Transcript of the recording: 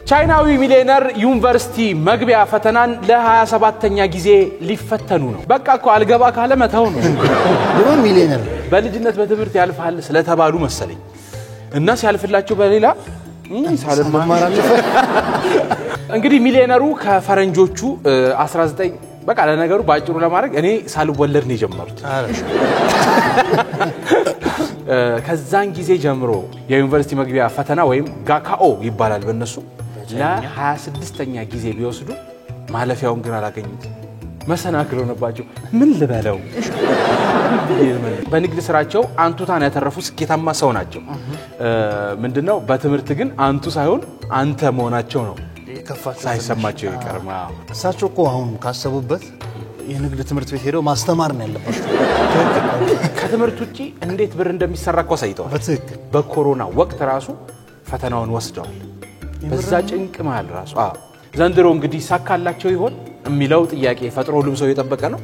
ቻይናዊ ሚሊዮነር ዩኒቨርሲቲ መግቢያ ፈተናን ለ27ኛ ጊዜ ሊፈተኑ ነው። በቃ እኮ አልገባ ካለ መተው ነው። ለምን ሚሊዮነር በልጅነት በትምህርት ያልፋል ስለተባሉ መሰለኝ እና ሲያልፍላቸው በሌላ ሳለን ማማራለፈ እንግዲህ ሚሊዮነሩ ከፈረንጆቹ 19 በቃ ለነገሩ ባጭሩ ለማድረግ እኔ ሳልወለድ ነው የጀመሩት ከዛን ጊዜ ጀምሮ የዩኒቨርሲቲ መግቢያ ፈተና ወይም ጋካኦ ይባላል በእነሱ ለ26ኛ ጊዜ ቢወስዱ ማለፊያውን ግን አላገኙት መሰናክሎ ነባቸው ምን ልበለው በንግድ ስራቸው አንቱታን ያተረፉ ስኬታማ ሰው ናቸው ምንድነው በትምህርት ግን አንቱ ሳይሆን አንተ መሆናቸው ነው ሳይሰማቸው ይቀርማ እሳቸው እኮ አሁን ካሰቡበት የንግድ ትምህርት ቤት ሄደው ማስተማር ነው ያለባቸው ከትምህርት ውጪ እንዴት ብር እንደሚሰራ እኮ ሳይተዋል በትክክል በኮሮና ወቅት ራሱ ፈተናውን ወስደዋል በዛ ጭንቅ መሃል ራሱ ዘንድሮ እንግዲህ ሳካላቸው ይሆን የሚለው ጥያቄ ፈጥሮ ሁሉም ሰው እየጠበቀ ነው